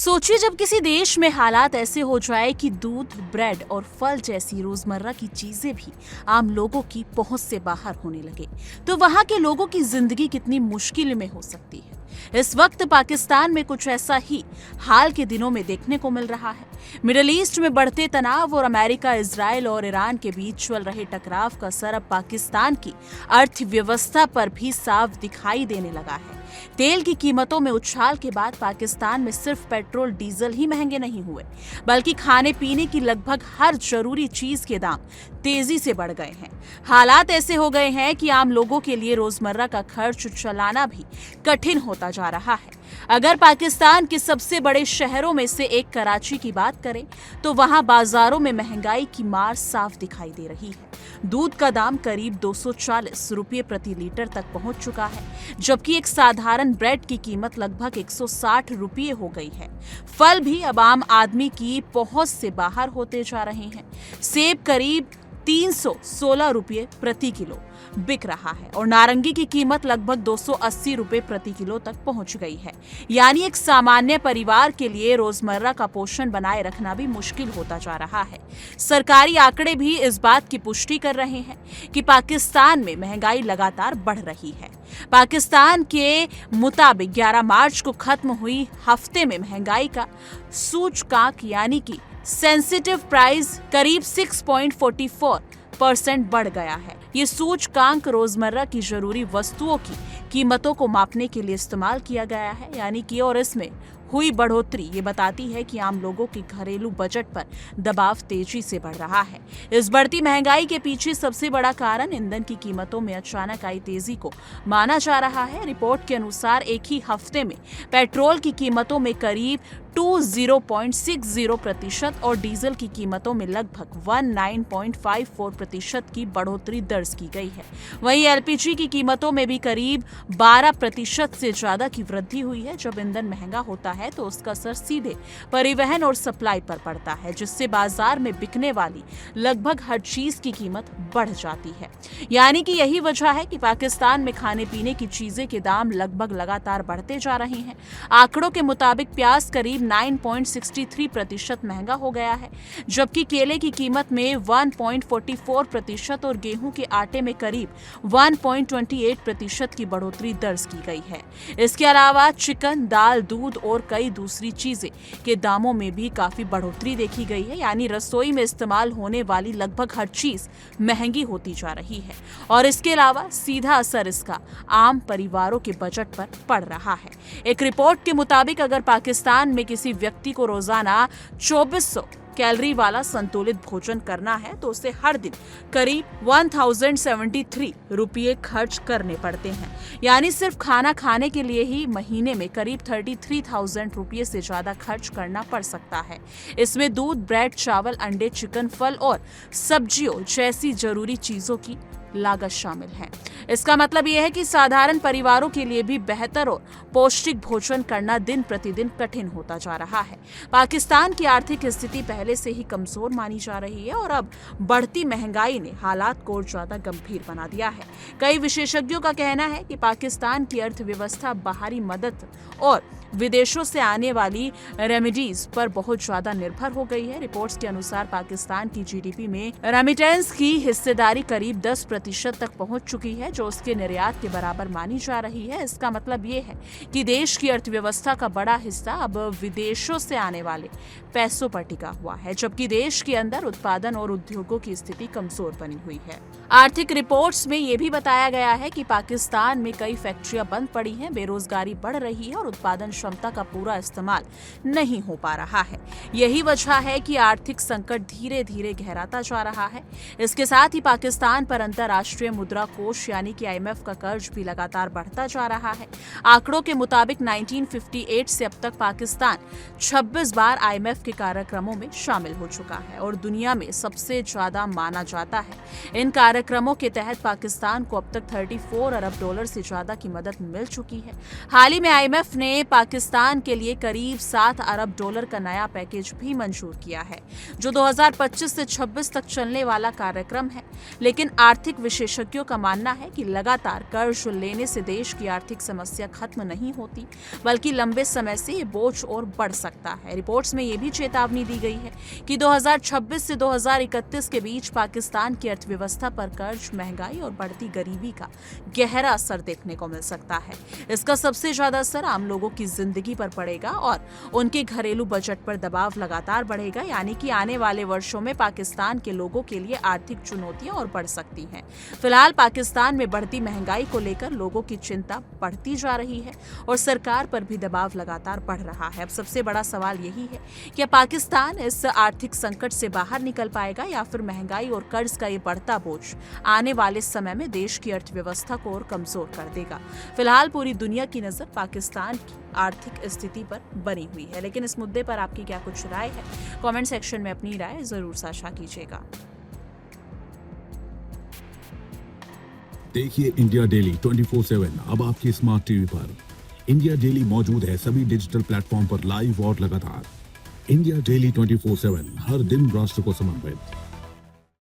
सोचिए जब किसी देश में हालात ऐसे हो जाए कि दूध, ब्रेड और फल जैसी रोजमर्रा की चीजें भी आम लोगों की पहुंच से बाहर होने लगे, तो वहां के लोगों की जिंदगी कितनी मुश्किल में हो सकती है। इस वक्त पाकिस्तान में कुछ ऐसा ही हाल के दिनों में देखने को मिल रहा है। मिडिल ईस्ट में बढ़ते तनाव और अमेरिका, इजराइल और ईरान के बीच चल रहे टकराव का असर अब पाकिस्तान की अर्थव्यवस्था पर भी साफ दिखाई देने लगा है। तेल की कीमतों में उछाल के बाद पाकिस्तान में सिर्फ पेट्रोल डीजल ही महंगे नहीं हुए, बल्कि खाने पीने की लगभग हर जरूरी चीज के दाम तेजी से बढ़ गए हैं। हालात ऐसे हो गए हैं कि आम लोगों के लिए रोजमर्रा का खर्च चलाना भी कठिन होता जा रहा है। अगर पाकिस्तान के सबसे बड़े शहरों में से एक कराची की बात करें, तो वहां बाजारों में महंगाई की मार साफ दिखाई दे रही है। दूध का दाम करीब 240 रुपये प्रति लीटर तक पहुंच चुका है, जबकि एक साधारण ब्रेड की कीमत लगभग 160 रुपये हो गई है। फल भी अब आम आदमी की पहुंच से बाहर होते जा रहे हैं। सेब करीब 316 रुपये प्रति किलो बिक रहा है और नारंगी की कीमत लगभग 280 रुपये प्रति किलो तक पहुंच गई है। यानी एक सामान्य परिवार के लिए रोजमर्रा का पोषण बनाए रखना भी मुश्किल होता जा रहा है। सरकारी आंकड़े भी इस बात की पुष्टि कर रहे हैं कि पाकिस्तान में महंगाई लगातार बढ़ रही है। पाकिस्तान के मुताबिक 11 मार्च को खत्म हुई हफ्ते में महंगाई का सूचकांक यानी कि सेंसिटिव प्राइस करीब 6.44% बढ़ गया है। ये सूचकांक रोजमर्रा की जरूरी वस्तुओं की कीमतों को मापने के लिए इस्तेमाल किया गया है, यानी कि और इसमें हुई बढ़ोतरी ये बताती है कि आम लोगों के घरेलू बजट पर दबाव तेजी से बढ़ रहा है। इस बढ़ती महंगाई के पीछे सबसे बड़ा कारण ईंधन की कीमतों में अचानक आई तेजी को माना जा रहा है। रिपोर्ट के अनुसार एक ही हफ्ते में पेट्रोल की कीमतों में करीब 20.60% और डीजल की कीमतों में लगभग 19.54% की बढ़ोतरी दर्ज की गई है। वहीं एलपीजी की कीमतों में भी करीब 12% से ज्यादा की वृद्धि हुई है। जब ईंधन महंगा होता है तो उसका असर सीधे परिवहन और सप्लाई पर पड़ता है, जिससे बाजार में बिकने वाली लगभग हर चीज की कीमत बढ़ जाती है। यानी कि यही वजह है कि पाकिस्तान में खाने पीने की चीजें के दाम लगभग लगातार बढ़ते जा रहे हैं। आंकड़ों के मुताबिक प्याज करीब 9.63% महंगा हो गया है, जबकि केले की कीमत में 1.44% और गेहूं के आटे में करीब 1.28% की बढ़ोतरी दर्ज की गई है। इसके अलावा चिकन, दाल, दूध और कई दूसरी चीजें के दामों में भी काफी बढ़ोतरी देखी गई है। यानी रसोई में इस्तेमाल होने वाली लगभग हर चीज महंगी होती जा रही है और इसके अलावा सीधा असर इसका आम परिवारों के बजट पर पड़ रहा है। एक रिपोर्ट के मुताबिक अगर पाकिस्तान में किसी व्यक्ति को रोजाना 2400 कैलोरी वाला संतुलित भोजन करना है तो उसे हर दिन करीब 1073 रुपये खर्च करने पड़ते हैं। यानी सिर्फ खाना खाने के लिए ही महीने में करीब 33,000 रुपये से ज्यादा खर्च करना पड़ सकता है। इसमें दूध, ब्रेड, चावल, अंडे, चिकन, फल और सब्जियों जैसी जरूरी चीजों की लागत शामिल है। इसका मतलब यह है कि साधारण परिवारों के लिए भी बेहतर और पौष्टिक भोजन करना दिन प्रतिदिन कठिन होता जा रहा है। पाकिस्तान की आर्थिक स्थिति पहले से ही कमजोर मानी जा रही है और अब बढ़ती महंगाई ने हालात को और ज्यादा गंभीर बना दिया है। कई विशेषज्ञों का कहना है कि पाकिस्तान की अर्थव्यवस्था बाहरी मदद और विदेशों से आने वाली रेमिडीज पर बहुत ज्यादा निर्भर हो गई है। रिपोर्ट्स के अनुसार पाकिस्तान की जीडीपी में रेमिटेंस की हिस्सेदारी करीब 10% तक पहुंच चुकी है, जो उसके निर्यात के बराबर मानी जा रही है। इसका मतलब ये है कि देश की अर्थव्यवस्था का बड़ा हिस्सा अब विदेशों से आने वाले पैसों पर टिका हुआ है, जबकि देश के अंदर उत्पादन और उद्योगों की स्थिति कमजोर बनी हुई है। आर्थिक रिपोर्ट्स में यह भी बताया गया है कि पाकिस्तान में कई फैक्ट्रियां बंद पड़ी हैं, बेरोजगारी बढ़ रही है और उत्पादन क्षमता का पूरा इस्तेमाल नहीं हो पा रहा है। यही वजह है कि आर्थिक संकट धीरे धीरे गहराता जा रहा है। इसके साथ ही पाकिस्तान पर अंतर्राष्ट्रीय मुद्रा कोष यानी कि IMF का कर्ज भी लगातार बढ़ता जा रहा है। आंकड़ों के मुताबिक 1958 से अब तक पाकिस्तान 26 बार IMF के कार्यक्रमों में शामिल हो चुका है और दुनिया में सबसे ज्यादा माना जाता है। इन कार्यक्रमों के तहत पाकिस्तान को अब तक 34 अरब डॉलर से ज्यादा की मदद मिल चुकी है। हाल ही में IMF ने पाकिस्तान के लिए करीब 7 अरब डॉलर का नया पैकेज भी मंजूर किया है, जो 2025 से 26 तक चलने वाला कार्यक्रम है। लेकिन आर्थिक विशेषज्ञों का मानना है कि लगातार कर्ज लेने से देश की आर्थिक समस्या खत्म नहीं होती, बल्कि लंबे समय से ये बोझ और बढ़ सकता है। रिपोर्ट्स में ये भी चेतावनी दी गई है कि 2026 से 2031 के बीच पाकिस्तान की अर्थव्यवस्था पर कर्ज, महंगाई और बढ़ती गरीबी का गहरा असर देखने को मिल सकता है। इसका सबसे ज्यादा असर आम लोगों की जिंदगी पर पड़ेगा और उनके घरेलू बजट पर दबाव लगातार बढ़ेगा, यानी कि आने वाले वर्षों में पाकिस्तान के लोगों के लिए आर्थिक चुनौतियां और बढ़ सकती हैं। फिलहाल पाकिस्तान में बढ़ती महंगाई को लेकर लोगों की चिंता बढ़ती जा रही है और सरकार पर भी दबाव लगातार बढ़ रहा है। अब सबसे बड़ा सवाल यही है कि पाकिस्तान इस आर्थिक संकट से बाहर निकल पाएगा या फिर महंगाई और कर्ज का ये बढ़ता बोझ आने वाले समय में देश की अर्थव्यवस्था को और कमजोर कर देगा। फिलहाल पूरी दुनिया की नजर पाकिस्तान की आर्थिक स्थिति पर बनी हुई है, लेकिन इस मुद्दे पर आपकी क्या कुछ राय है? कमेंट सेक्शन में अपनी राय जरूर साझा कीजिएगा। देखिए इंडिया डेली 24/7 अब आपके स्मार्ट टीवी पर। इंडिया डेली मौजूद है सभी डिजिटल प्लेटफॉर्म पर लाइव और लगातार। इंडिया डेली 24/7 हर दिन राष्ट्र को समर्पित।